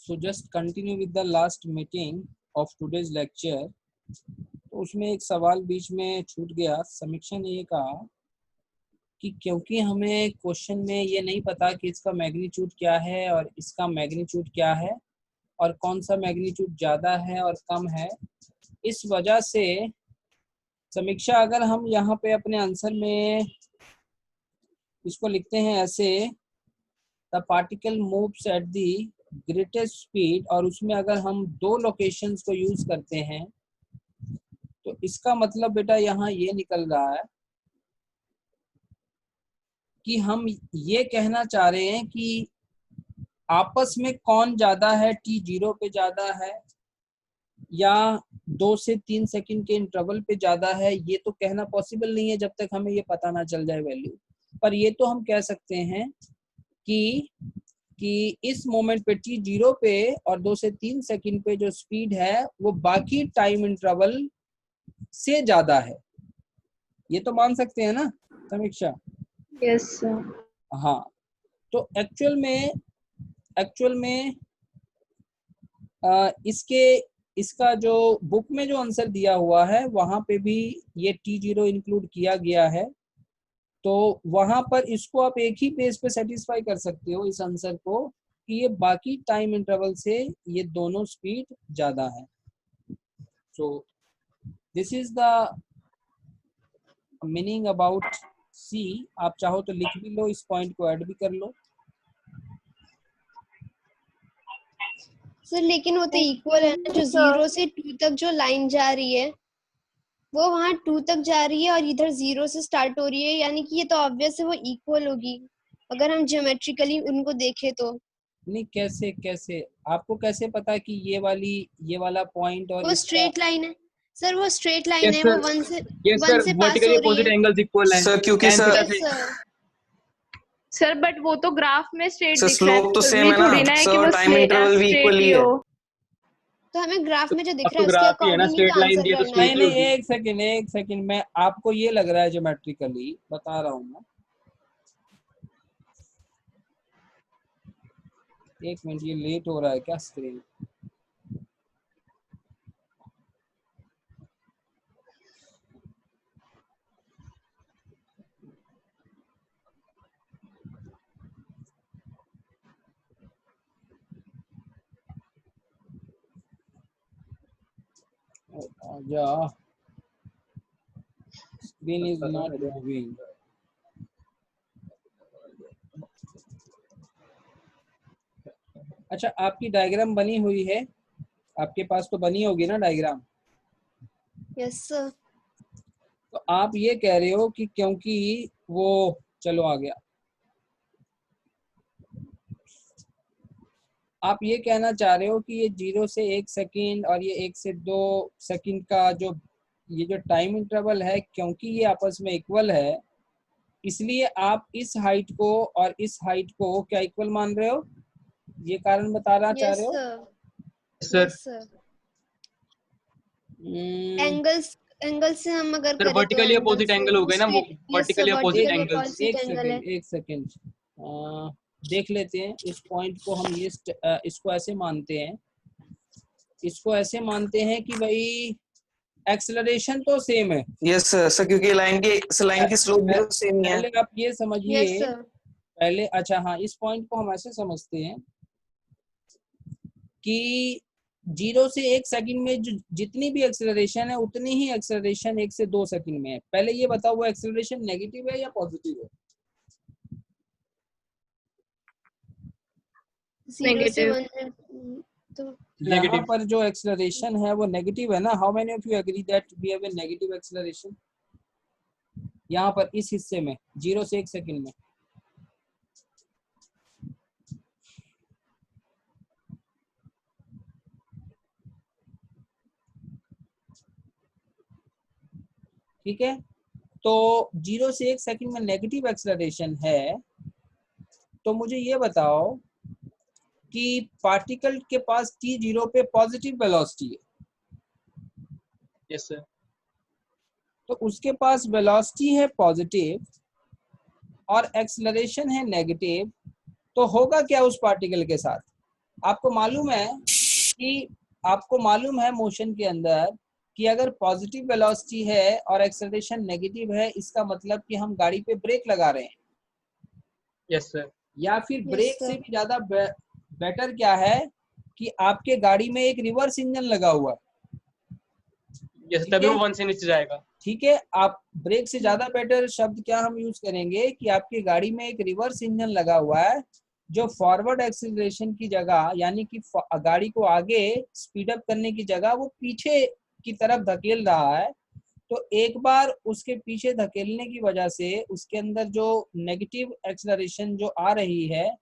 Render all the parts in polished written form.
So just continue with the last meeting of today's lecture. तो उसमें एक सवाल बीच में छूट गया। समीक्षा ने ये कहा कि क्योंकि हमें क्वेश्चन में ये नहीं पता कि इसका मैग्नीट्यूड क्या है और इसका मैग्नीट्यूड क्या है और कौन सा मैग्नीट्यूड ज़्यादा है और कम है, इस वजह से समीक्षा अगर हम यहाँ पे अपने आंसर में इसको लिखते हैं ऐसे, the particle moves at the greatest speed, और उसमें अगर हम दो लोकेशंस को यूज करते हैं तो इसका मतलब बेटा यहाँ ये निकल रहा है कि हम ये कहना चाह रहे हैं कि आपस में कौन ज्यादा है, t 0 पे ज्यादा है या 2 से 3 सेकंड के इंटरवल पे ज्यादा है। ये तो कहना पॉसिबल नहीं है जब तक हमें ये पता ना चल जाए वैल्यू। पर ये तो हम कह सकते हैं कि इस मोमेंट पे t 0 पे और 2 से 3 सेकंड पे जो स्पीड है वो बाकी टाइम इंटरवल से ज्यादा है। ये तो मान सकते हैं ना समीक्षा? Yes sir. हाँ, तो एक्चुअल में इसका जो बुक में जो आंसर दिया हुआ है वहां पे भी ये t0 इंक्लूड किया गया है, तो वहां पर इसको आप एक ही पेज पे सेटिस्फाई कर सकते हो इस आंसर को कि ये बाकी टाइम इंटरवल से ये दोनों स्पीड ज्यादा है। So this is the meaning about C. आप चाहो तो लिख भी लो, इस पॉइंट को ऐड भी कर लो। सर लेकिन वो तो इक्वल है ना, जो 0 से 2 तक जो लाइन जा रही है वो वहाँ 2 तक जा रही है और इधर 0 से स्टार्ट हो रही है, यानी कि ये तो ऑब्वियस है वो इक्वल होगी अगर हम ज्योमेट्रिकली उनको देखें तो। नहीं, कैसे आपको कैसे पता कि ये वाला पॉइंट और वो स्ट्रेट लाइन है सर, वो स्ट्रेट लाइन है, sir. वो 1 से Yes, 1 sir. से पास Vertically हो रही opposite है angles equal है. सर क्योंकि Tan सर theta यस से- सर। सर बट वो तो ग्राफ में स्ट्रेट सर दिख रहा है, स्लोप तो जरूरी सेम है थोड़ी ना ना है कि सर, वो टाइम इंटरवल भी स्ट्रेट इक्वल ही ही है। हो। तो हमें ग्राफ में जो दिख अब रहा तो है उसके ग्राफ ही है ना, अकॉर्डिंग ही स्ट्रेट तो लाइन आंसर दी है तो करना है। नहीं स्ट्रेट एक सेकंड मैं आपको ये लग रहा है ज्योमेट्रिकली बता रहा हूँ मैं। एक मिनट, ये लेट हो रहा है क्या स्क्रीन? आजा, स्क्रीन इज नॉट मूविंग। अच्छा, आपकी डायग्राम बनी हुई है? आपके पास तो बनी होगी ना डायग्राम? Yes sir. तो आप ये कह रहे हो कि क्योंकि वो, चलो आ गया, आप ये कहना चाह रहे हो कि ये 0 से 1 सेकंड और ये 1 से 2 सेकंड का जो ये जो टाइम इंटरवल है, क्योंकि ये आपस में इक्वल है इसलिए आप इस हाइट को और इस हाइट को क्या इक्वल मान रहे हो? ये कारण बताना चाह यस रहे हो? Sir. Sir yes sir. Angle से हम अगर सर करें तो वर्टिकली अपोजिट एंगल हो गए ना, वो वर्टिकली अपोजिट एंगल्स। एक सेकंड देख लेते हैं इस पॉइंट को। हम ये इसको ऐसे मानते हैं कि भाई एक्सेलरेशन तो सेम है। यस सर क्योंकि लाइन की स्लोप भी तो सेम ही है। पहले आप ये समझिए, यस सर। पहले अच्छा हाँ, इस पॉइंट को हम ऐसे समझते हैं कि 0 से 1 सेकंड में जो जितनी भी एक्सेलरेशन है उतनी ही एक्सेलरेशन 1 से 2 सेकंड में है। पहले ये बताओ वो एक्सेलरेशन नेगेटिव है या पॉजिटिव है? 0 से 1 है तो यहाँ पर जो एक्सेलरेशन है वो नेगेटिव है ना। How many of you agree that we have a negative acceleration? यहाँ पर इस हिस्से में 0 से 1 सेकंड में ठीक है। तो 0 से 1 सेकंड में नेगेटिव एक्सेलरेशन है, तो मुझे ये बताओ कि पार्टिकल के पास t0 पे पॉजिटिव वेलोसिटी है। Yes sir. तो उसके पास वेलोसिटी है पॉजिटिव और एक्सेलरेशन है नेगेटिव, तो होगा क्या उस पार्टिकल के साथ? आपको मालूम है मोशन के अंदर कि अगर पॉजिटिव वेलोसिटी है और एक्सेलरेशन नेगेटिव है, इसका मतलब कि हम गाड़ी पे ब्रेक लगा रहे हैं। Yes sir. या फिर Yes, ब्रेक sir. से भी ज्यादा बेटर क्या है कि आपके गाड़ी में एक रिवर्स इंजन लगा हुआ है। यस, ठीक तभी है? वो 1 से नीचे जाएगा। ठीक है, आप ब्रेक से ज्यादा बेटर शब्द क्या हम यूज करेंगे कि आपकी गाड़ी में एक रिवर्स इंजन लगा हुआ है जो फॉरवर्ड एक्सीलरेशन की जगह, यानी कि गाड़ी को आगे स्पीड अप करने की जगह वो पीछे की तरफ धकेल रहा है। तो एक बार उसके पीछे धकेलने की वजह से उसके अंदर जो नेगेटिव एक्सीलरेशन जो आ रही है,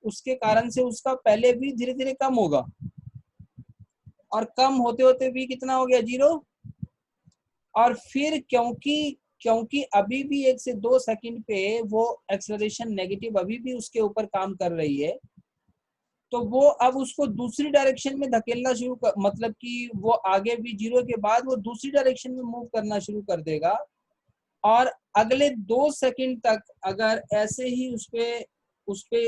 उसके कारण से उसका पहले भी धीरे धीरे कम होगा, और कम होते होते भी कितना हो गया, 0। और फिर क्योंकि अभी भी 1 से 2 सेकंड पे वो एक्सेलरेशन नेगेटिव अभी भी उसके ऊपर काम कर रही है, तो वो अब उसको दूसरी डायरेक्शन में धकेलना मतलब कि वो आगे भी 0 के बाद वो दूसरी डायरेक्शन में मूव करना शुरू कर देगा। और अगले 2 सेकंड तक अगर ऐसे ही उसपे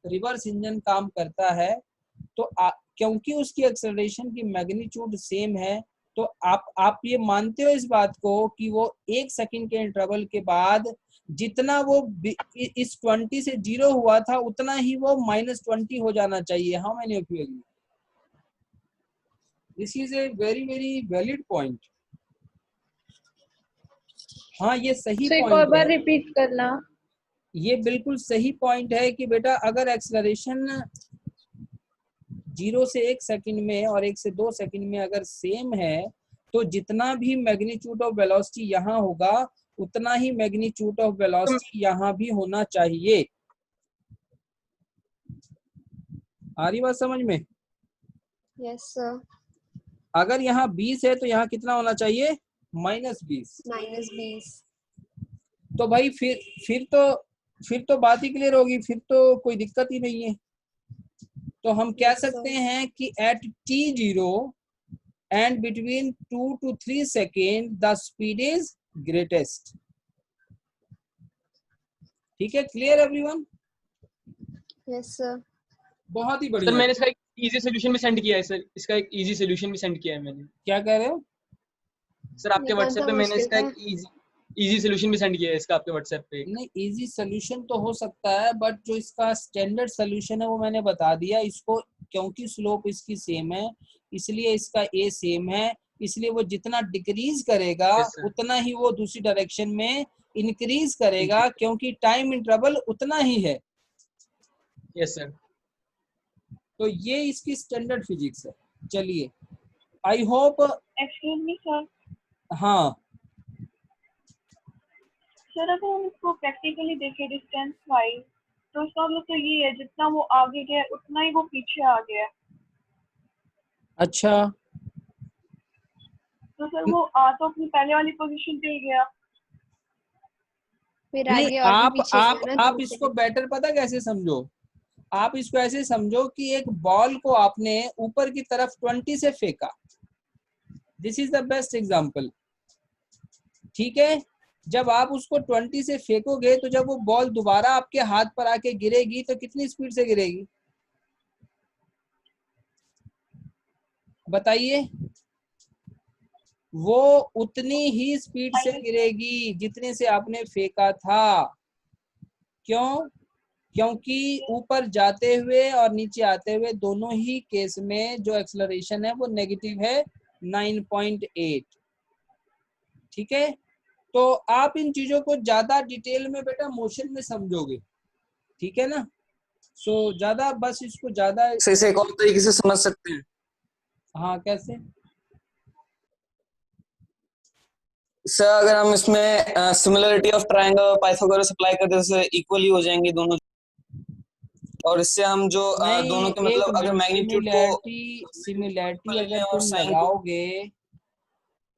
रिवर्स इंजन काम करता है, तो क्योंकि उसकी एक्सेलरेशन की मैग्नीट्यूड सेम है, तो आप ये मानते हो इस बात को कि वो 1 सेकंड के इंटरवल के बाद जितना वो इस 20 से 0 हुआ था उतना ही वो -20 हो जाना चाहिए। How many of you agree? This is a very very valid point. हाँ, ये सही तो एक और पॉइंट बार है। रिपीट करना। ये बिल्कुल सही पॉइंट है कि बेटा अगर एक्सेलरेशन 0 से 1 सेकंड में और 1 से 2 सेकंड में अगर सेम है, तो जितना भी मैग्नीट्यूड ऑफ वेलोसिटी यहाँ होगा उतना ही मैग्नीट्यूड ऑफ वेलोसिटी यहाँ भी होना चाहिए। आ रही बात समझ में? Yes, sir. अगर यहाँ 20 है तो यहाँ कितना होना चाहिए, -20। -20. तो भाई फिर तो बात ही क्लियर होगी, फिर तो कोई दिक्कत ही नहीं है। तो हम कह Yes, sir. सकते हैं कि eight t0 and between 2 to 3 seconds the speed is greatest। ठीक है, क्लियर एवरीवन? Yes, sir. बहुत ही सर बढ़िया। मैंने इसका एक इजी सोल्यूशन भी सेंड किया है सर, इसका एक इजी सोल्यूशन भी सेंड किया है मैंने। क्या कह रहे हो? सर आपके ये कौन व्हाट्सएप सा पे मैंने मुश्किल इसका था? एक इजी सोल्यूशन भी सेंड किया है इसका आपके व्हाट्सएप पे। नहीं, इजी सोल्यूशन तो हो सकता है, बट जो इसका स्टैंडर्ड सोल्यूशन है वो मैंने बता दिया। इसको क्योंकि स्लोप इसकी सेम है इसलिए इसका ए सेम है, इसलिए वो जितना डिक्रीज करेगा Yes, sir. उतना ही वो दूसरी डायरेक्शन में इंक्रीज करेगा, क्योंकि टाइम इंटरवल उतना ही है। Yes sir. तो ये इसकी स्टैंडर्ड फिजिक्स है। चलिए, I hope. Excuse me sir, हाँ, सर अगर हम इसको प्रैक्टिकली देखें डिस्टेंस वाइज, तो इसका मतलब तो ये है जितना वो आगे गया उतना ही वो पीछे आ गया। अच्छा। तो सर वो आ तो अपनी पहले वाली पोजीशन पे ही गया। फिर नहीं, आगे और भी पीछे आप गया ना आप 2 इसको सेकंड। बेटर पता कैसे समझो? आप इसको ऐसे समझो कि एक बॉल को आपने ऊपर की तरफ 20 से फेंका। This is the best example. ठीक है, जब आप उसको 20 से फेंकोगे तो जब वो बॉल दोबारा आपके हाथ पर आके गिरेगी तो कितनी स्पीड से गिरेगी बताइए? वो उतनी ही स्पीड से गिरेगी जितने से आपने फेंका था। क्यों? क्योंकि ऊपर जाते हुए और नीचे आते हुए दोनों ही केस में जो एक्सेलरेशन है वो नेगेटिव है 9.8। ठीक है, तो आप इन चीजों को ज्यादा डिटेल में बेटा मोशन में समझोगे। ठीक है ना? सो ज्यादा बस इसको ज्यादा। इसे एक और तरीके से समझ सकते हैं। हाँ, कैसे? सर अगर हम इसमें similarity of triangle Pythagoras apply कर दें तो इक्वली हो जाएंगे दोनों, और इससे हम जो दोनों के नहीं, एक मतलब अगर मिनट, मैग्नीट्यूड को सिमिलैरिटी अगर और तुम साइन को लगाओगे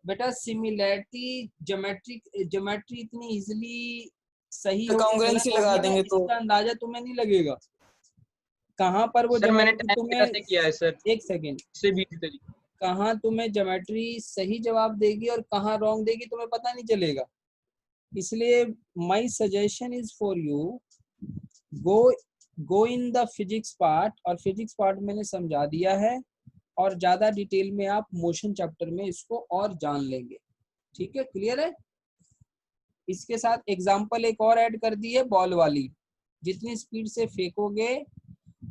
बेटा, सिमिलैरिटी ज्योमेट्री इतनी इजीली सही होगी कांग्रुएंसी गलत लगा होगी ना, देंगे तो इसका अंदाजा तुम्हें नहीं लगेगा। कहाँ पर वो सर मैंने ज्योमेट्री टाइम तुम्हें, से किया है सर, एक सेकेंड, इससे भी इजी तरीके। कहाँ तुम्हें ज्योमेट्री सही जवाब देगी और कहाँ रॉन्ग देगी तुम्हें पता नहीं चलेगा। इसलिए my suggestion is for you, go go in the physics part, और फिजिक्स पार्ट मैंने समझा दिया है, और ज्यादा डिटेल में आप मोशन चैप्टर में इसको और जान लेंगे। ठीक है, क्लियर है। इसके साथ एग्जांपल एक और ऐड कर दी है, बॉल वाली। जितनी स्पीड से फेंकोगे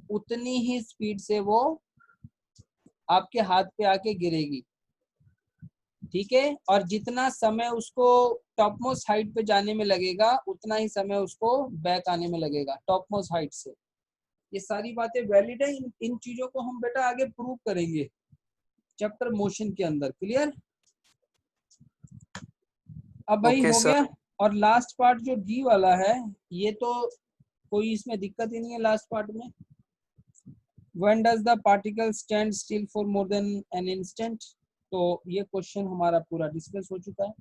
उतनी ही स्पीड से वो आपके हाथ पे आके गिरेगी। ठीक है, और जितना समय उसको टॉप मोस्ट हाइट पे जाने में लगेगा उतना ही समय उसको बैक आने में लगेगा टॉप मोस्ट हाइट से। ये सारी बातें वैलिड है। इन चीजों को हम बेटा आगे प्रूव करेंगे चैप्टर मोशन के अंदर। क्लियर। अब भाई Okay, हो sir. गया। और लास्ट पार्ट जो डी वाला है, ये तो कोई इसमें दिक्कत ही नहीं है लास्ट पार्ट में। When does the particle stand still for more than an instant? तो ये क्वेश्चन हमारा पूरा डिस्कस हो चुका है।